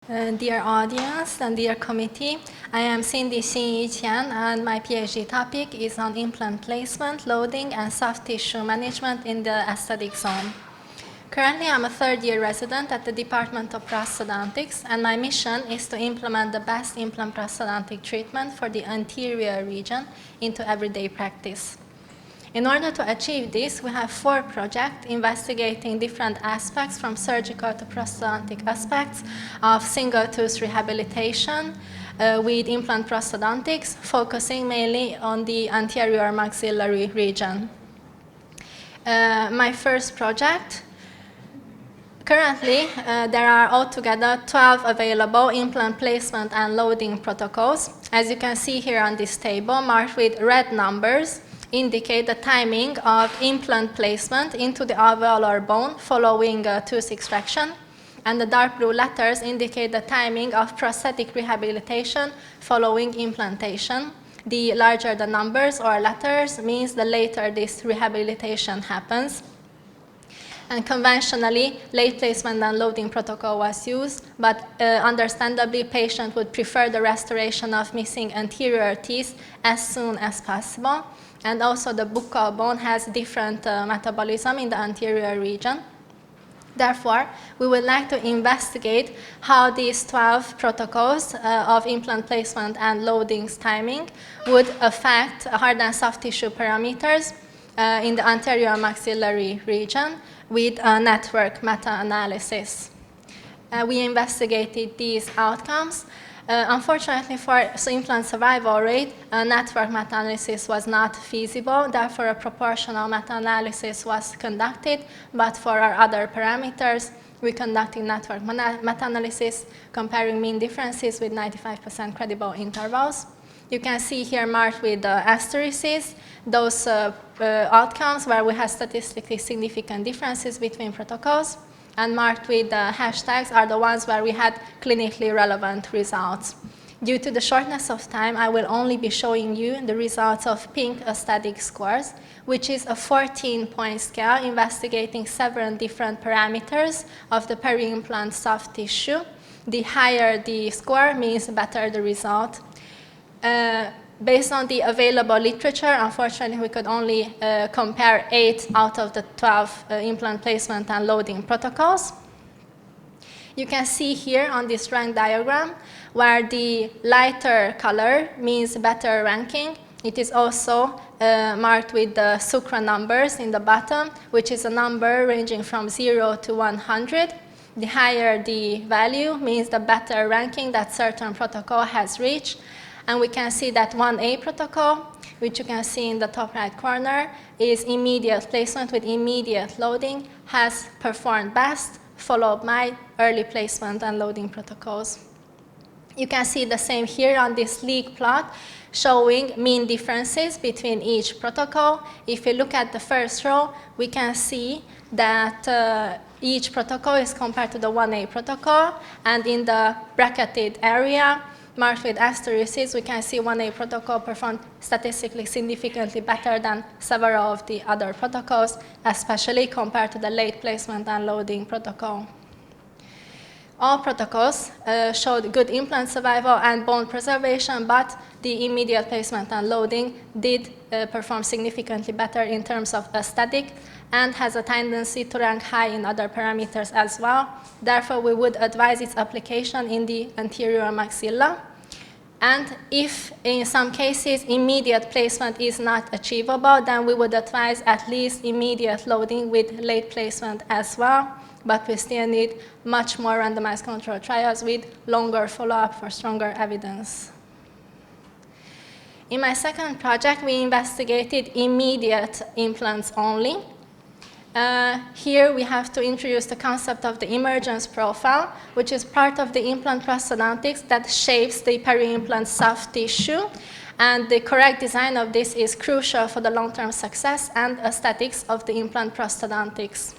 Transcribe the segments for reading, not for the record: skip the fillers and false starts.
Dear audience and dear committee, I am Xinyi Qian, and my PhD topic is on implant placement, loading, and soft tissue management in the aesthetic zone. Currently, I'm a third-year resident at the Department of Prosthodontics, and my mission is to implement the best implant-prosthodontic treatment for the anterior region into everyday practice. In order to achieve this, we have 4 projects investigating different aspects from surgical to prosthodontic aspects of single-tooth rehabilitation with implant prosthodontics, focusing mainly on the anterior maxillary region. My first project. Currently, there are altogether 12 available implant placement and loading protocols. As you can see here on this table, marked with red numbers, indicate the timing of implant placement into the alveolar bone following tooth extraction, and the dark blue letters indicate the timing of prosthetic rehabilitation following implantation. The larger the numbers or letters means the later this rehabilitation happens. And conventionally, late placement and loading protocol was used, but understandably, patient would prefer the restoration of missing anterior teeth as soon as possible. And also the buccal bone has different metabolism in the anterior region. Therefore, we would like to investigate how these 12 protocols of implant placement and loading's timing would affect hard and soft tissue parameters in the anterior maxillary region with a network meta-analysis. We investigated these outcomes. Unfortunately, for implant survival rate, a network meta-analysis was not feasible. Therefore, a proportional meta-analysis was conducted. But for our other parameters, we conducted network meta-analysis comparing mean differences with 95% credible intervals. You can see here marked with asterisks those outcomes where we have statistically significant differences between protocols, and marked with hashtags are the ones where we had clinically relevant results. Due to the shortness of time, I will only be showing you the results of pink aesthetic scores, which is a 14-point scale investigating several different parameters of the peri-implant soft tissue. The higher the score means better the result. Based on the available literature, unfortunately, we could only compare 8 out of the 12 implant placement and loading protocols. You can see here on this rank diagram where the lighter color means better ranking. It is also marked with the sucra numbers in the bottom, which is a number ranging from 0 to 100. The higher the value means the better ranking that certain protocol has reached. And we can see that 1A protocol, which you can see in the top right corner, is immediate placement with immediate loading, has performed best, followed by early placement and loading protocols. You can see the same here on this sleek plot, showing mean differences between each protocol. If you look at the first row, we can see that each protocol is compared to the 1A protocol, and in the bracketed area, marked with asterisks, we can see 1A protocol performed statistically significantly better than several of the other protocols, especially compared to the late placement and loading protocol. All protocols showed good implant survival and bone preservation, but the immediate placement and loading did perform significantly better in terms of aesthetic and has a tendency to rank high in other parameters as well. Therefore, we would advise its application in the anterior maxilla. And if, in some cases, immediate placement is not achievable, then we would advise at least immediate loading with late placement as well. But we still need much more randomized controlled trials with longer follow-up for stronger evidence. In my second project, we investigated immediate implants only. Here we have to introduce the concept of the emergence profile, which is part of the implant prosthodontics that shapes the peri-implant soft tissue. And the correct design of this is crucial for the long-term success and aesthetics of the implant prosthodontics.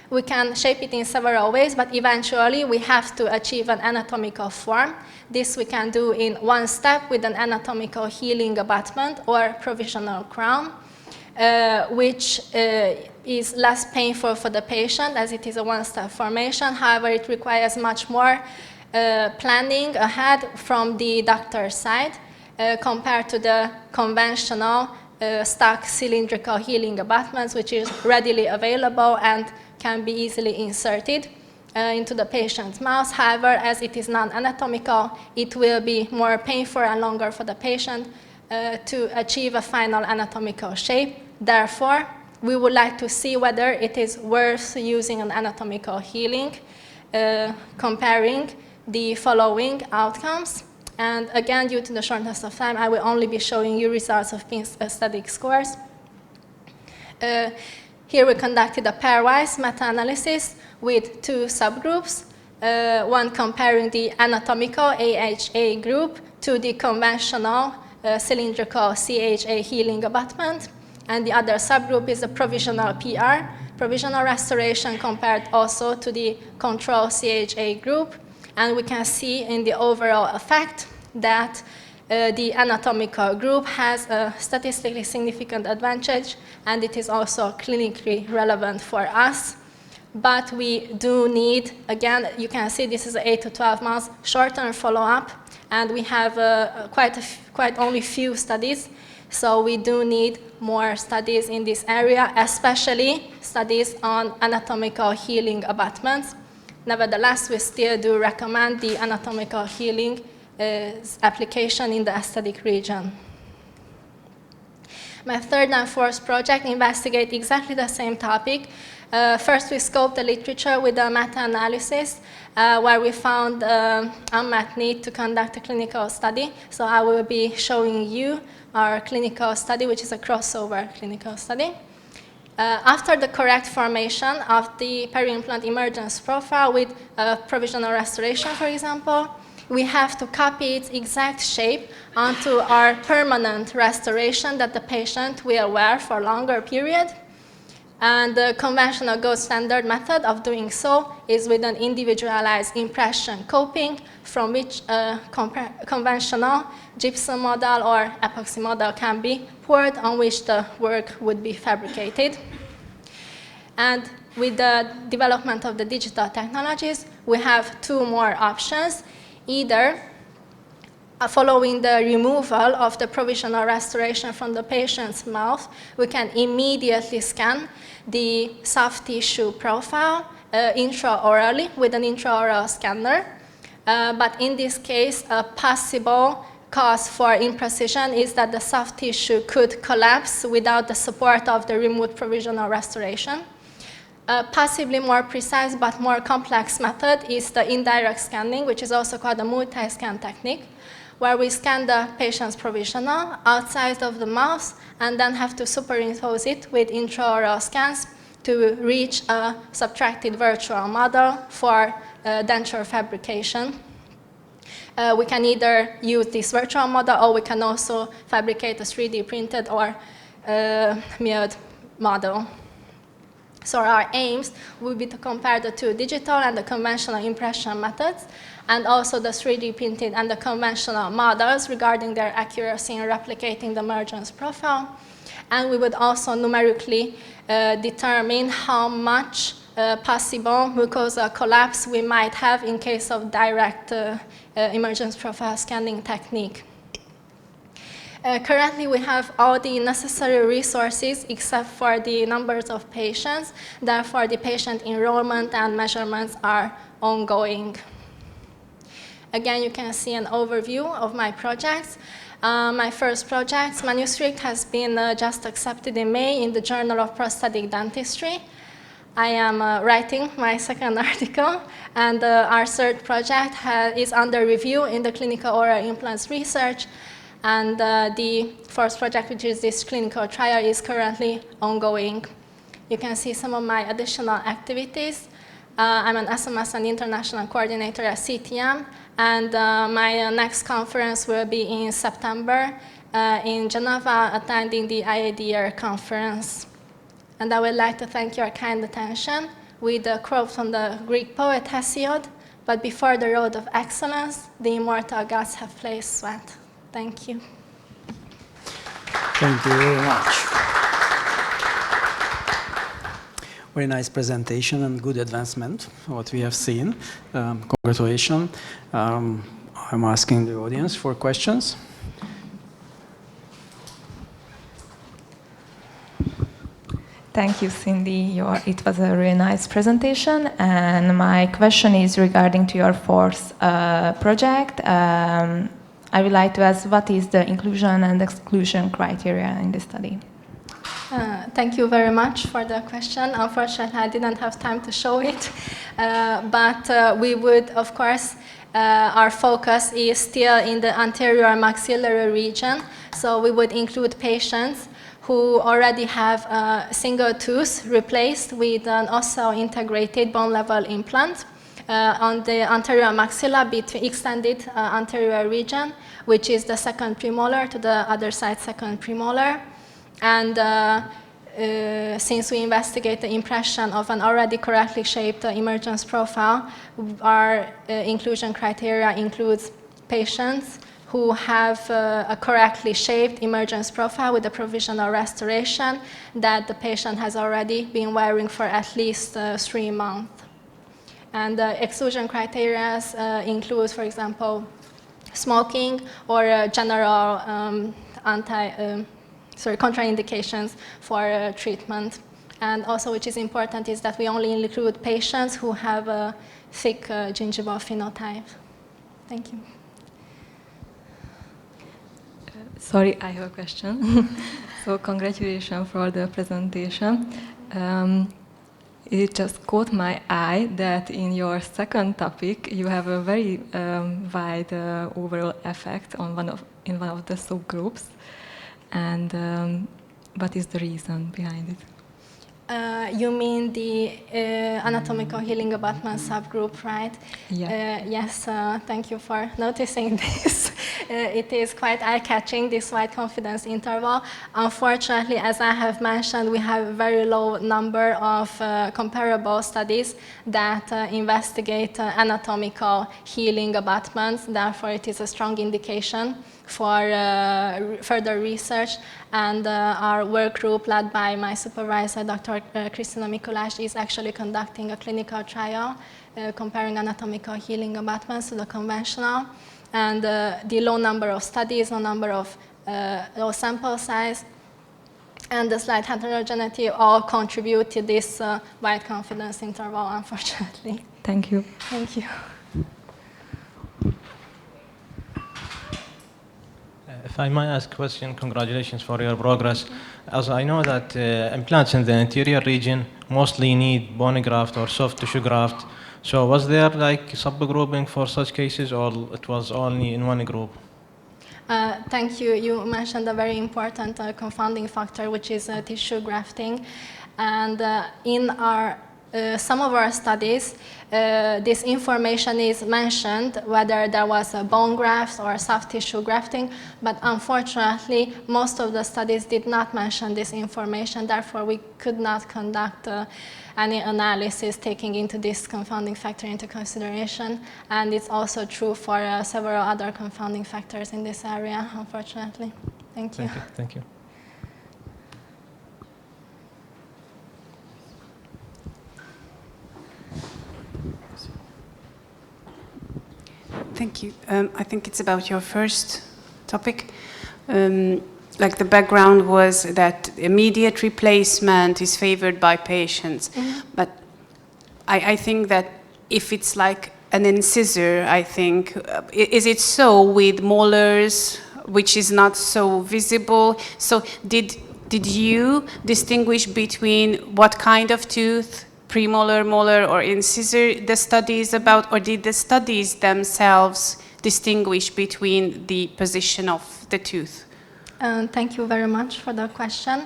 We can shape it in several ways, but eventually we have to achieve an anatomical form. This we can do in one step with an anatomical healing abutment or provisional crown. which is less painful for the patient as it is a one-step formation. However, it requires much more planning ahead from the doctor's side compared to the conventional stuck cylindrical healing abutments, which is readily available and can be easily inserted into the patient's mouth. However, as it is non-anatomical, it will be more painful and longer for the patient to achieve a final anatomical shape. Therefore, we would like to see whether it is worth using an anatomical healing, comparing the following outcomes. And again, due to the shortness of time, I will only be showing you results of aesthetic scores. Here we conducted a pairwise meta-analysis with two subgroups, one comparing the anatomical AHA group to the conventional cylindrical CHA healing abutment, and the other subgroup is the provisional PR, provisional restoration, compared also to the control CHA group. And we can see in the overall effect that the anatomical group has a statistically significant advantage, and it is also clinically relevant for us. But we do need, again, you can see this is an 8 to 12 months short-term follow-up, and we have quite only few studies. So we do need more studies in this area, especially studies on anatomical healing abutments. Nevertheless, we still do recommend the anatomical healing application in the aesthetic region. My third and fourth project investigate exactly the same topic. First, we scoped the literature with a meta-analysis where we found unmet need to conduct a clinical study. So I will be showing you our clinical study, which is a crossover clinical study. After the correct formation of the peri-implant emergence profile with provisional restoration, for example, we have to copy its exact shape onto our permanent restoration that the patient will wear for a longer period. And the conventional gold standard method of doing so is with an individualized impression coping, from which a conventional gypsum model or epoxy model can be poured, on which the work would be fabricated. And with the development of the digital technologies, we have two more options. Either following the removal of the provisional restoration from the patient's mouth, we can immediately scan the soft tissue profile intraorally with an intraoral scanner. But in this case, a possible cause for imprecision is that the soft tissue could collapse without the support of the removed provisional restoration. A possibly more precise but more complex method is the indirect scanning, which is also called a multi-scan technique, where we scan the patient's provisional outside of the mouth and then have to superimpose it with intraoral scans to reach a subtracted virtual model for denture fabrication. We can either use this virtual model, or we can also fabricate a 3D printed or milled model. So our aims will be to compare the two digital and the conventional impression methods, and also the 3D printed and the conventional models regarding their accuracy in replicating the emergence profile. And we would also numerically determine how much possible mucosal collapse we might have in case of direct emergence profile scanning technique. Currently, we have all the necessary resources except for the numbers of patients. Therefore, the patient enrollment and measurements are ongoing. Again, you can see an overview of my projects. My first project's manuscript has been just accepted in May in the Journal of Prosthetic Dentistry. I am writing my second article, and our third project is under review in the Clinical Oral Implants Research. And the fourth project, which is this clinical trial, is currently ongoing. You can see some of my additional activities. I'm an SMS and international coordinator at CTM, and my next conference will be in September in Geneva, attending the IADR conference. And I would like to thank your kind attention with a quote from the Greek poet Hesiod, "But before the road of excellence, the immortal gods have placed sweat." Thank you. Thank you very much. very nice presentation and good advancement, what we have seen. Congratulations. I'm asking the audience for questions. Thank you, Cindy. It was a really nice presentation. And my question is regarding to your fourth project. I would like to ask, what is the inclusion and exclusion criteria in the study? Thank you very much for the question. Unfortunately, I didn't have time to show it. But we would, of course, our focus is still in the anterior maxillary region. So we would include patients who already have a single tooth replaced with an osseo-integrated bone-level implant on the anterior maxilla between extended anterior region, which is the second premolar to the other side second premolar. And since we investigate the impression of an already correctly shaped emergence profile, our inclusion criteria includes patients who have a correctly shaped emergence profile with a provisional restoration that the patient has already been wearing for at least 3 months. And the exclusion criteria includes, for example, smoking or general contraindications for treatment. And also, which is important, is that we only include patients who have a thick gingival phenotype. Thank you. Sorry, I have a question. So congratulations for the presentation. It just caught my eye that in your second topic, you have a very wide overall effect on one of the subgroups. And what is the reason behind it? You mean the anatomical healing abutment subgroup, right? Yeah. Yes, thank you for noticing this. It is quite eye-catching, this wide confidence interval. Unfortunately, as I have mentioned, we have a very low number of comparable studies that investigate anatomical healing abutments. Therefore, it is a strong indication for further research, and our work group led by my supervisor, Dr. Christina Mikulás, is actually conducting a clinical trial comparing anatomical healing abutments to the conventional, and the low number of studies, low sample size, and the slight heterogeneity all contribute to this wide confidence interval, unfortunately. Thank you. Thank you. If I might ask a question, congratulations for your progress. As I know that implants in the anterior region mostly need bone graft or soft tissue graft. So was there like subgrouping for such cases, or it was only in one group? Thank you. You mentioned a very important confounding factor, which is tissue grafting. And in some of our studies, this information is mentioned, whether there was a bone graft or soft tissue grafting, but unfortunately, most of the studies did not mention this information. Therefore, we could not conduct any analysis taking into this confounding factor into consideration. And it's also true for several other confounding factors in this area, unfortunately. Thank you. Thank you. Thank you. I think it's about your first topic. Like the background was that immediate replacement is favored by patients. Mm-hmm. But I think that if it's like an incisor, I think, is it so with molars, which is not so visible? So did you distinguish between what kind of tooth, premolar, molar, or incisor the study is about, or did the studies themselves distinguish between the position of the tooth? Thank you very much for the question.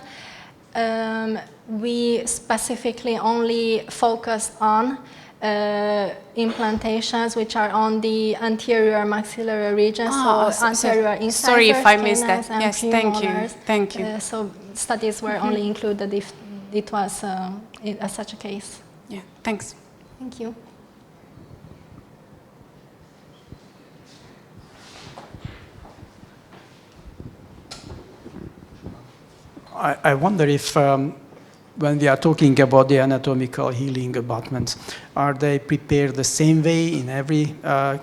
We specifically only focused on implantations which are on the anterior maxillary region, so anterior incisors. Sorry if I missed that. Yes, thank you. Thank you. So studies were only included if it was such a case. Yeah, thanks. Thank you. I wonder if when we are talking about the anatomical healing abutments, are they prepared the same way in every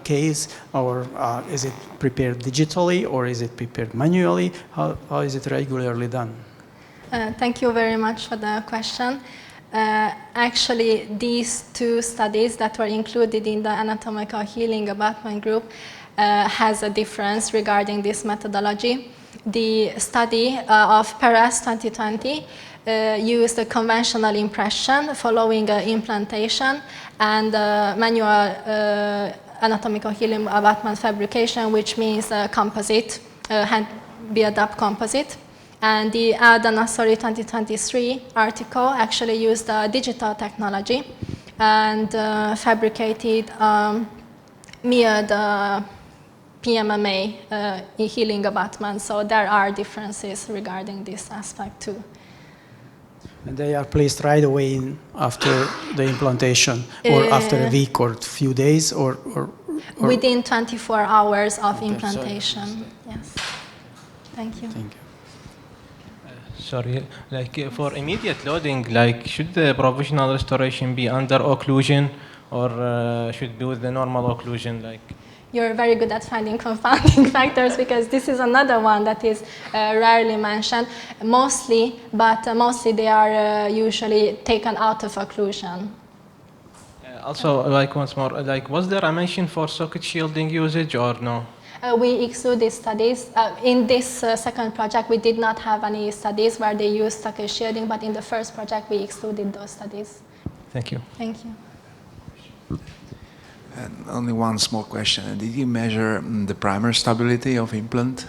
case, or is it prepared digitally, or is it prepared manually? How is it regularly done? Thank you very much for the question. Actually, these two studies that were included in the anatomical healing abutment group has a difference regarding this methodology. The study of PERAS 2020 used a conventional impression following implantation and manual anatomical healing abutment fabrication, which means composite, hand build-up composite. And the Dentistry 2023 article actually used digital technology and fabricated mirrored PMMA healing abutment. So there are differences regarding this aspect too. And they are placed right away in after the implantation, or after a week or a few days, or within 24 hours of okay, implantation. Yes. Thank you. Thank you. Sorry, like for immediate loading, like should the provisional restoration be under occlusion, or should be with the normal occlusion, like? You're very good at finding confounding factors, because this is another one that is rarely mentioned. Mostly they are usually taken out of occlusion. Also, like once more, like was there a mention for socket shielding usage or no? We excluded studies. In this second project, we did not have any studies where they used socket shielding, but in the first project, we excluded those studies. Thank you. Thank you. And only one small question. Did you measure the primer stability of implant?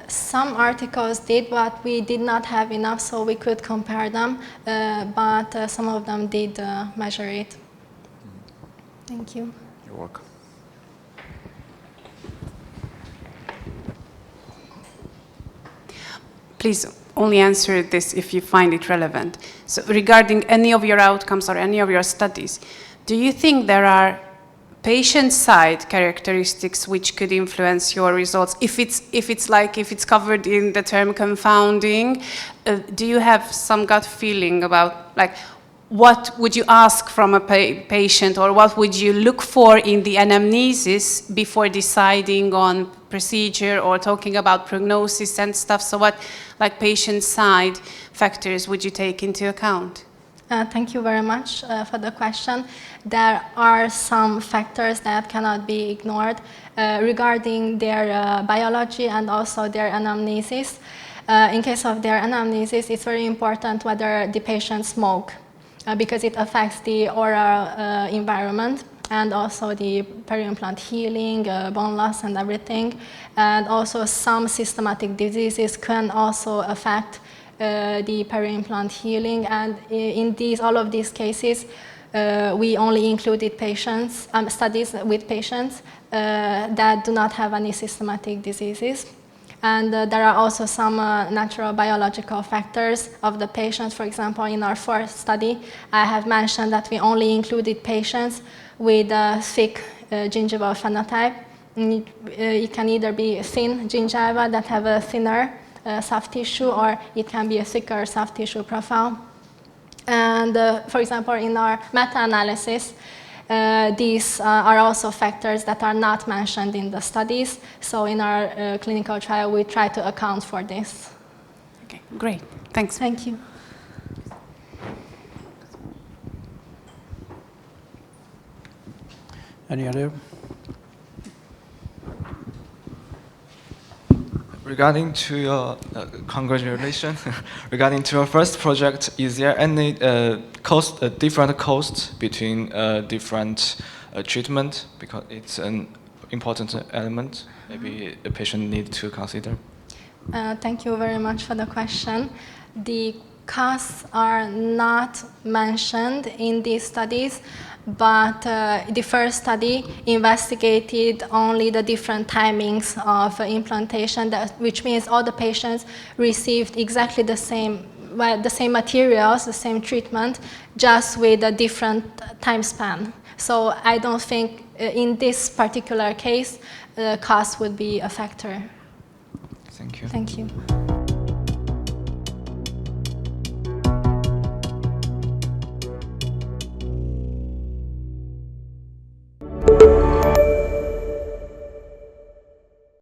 Some articles did, but we did not have enough, so we could compare them. But some of them did measure it. Thank you. You're welcome. Please only answer this if you find it relevant. So regarding any of your outcomes or any of your studies, do you think there are patient-side characteristics which could influence your results? If it's covered in the term confounding, do you have some gut feeling about, like, what would you ask from a patient, or what would you look for in the anamnesis before deciding on procedure or talking about prognosis and stuff? So what, like, patient-side factors would you take into account? Thank you very much for the question. There are some factors that cannot be ignored regarding their biology and also their anamnesis. In case of their anamnesis, it's very important whether the patient smoke, because it affects the oral environment and also the peri-implant healing, bone loss and everything. And also some systematic diseases can also affect the peri-implant healing. And in all of these cases, we only included patients, studies with patients that do not have any systematic diseases. And there are also some natural biological factors of the patients. For example, in our fourth study, I have mentioned that we only included patients with a thick gingival phenotype. It can either be thin gingiva that have a thinner soft tissue, or it can be a thicker soft tissue profile. And for example, in our meta-analysis, these are also factors that are not mentioned in the studies. So in our clinical trial, we try to account for this. Okay, great. Thanks. Thank you. Any other? Regarding to your congratulations, regarding to your first project, is there any different costs between different treatment, because it's an important element maybe the patient needs to consider? Thank you very much for the question. The costs are not mentioned in these studies, but the first study investigated only the different timings of implantation, which means all the patients received exactly the same materials, the same treatment, just with a different time span. So I don't think in this particular case, cost would be a factor. Thank you. Thank you.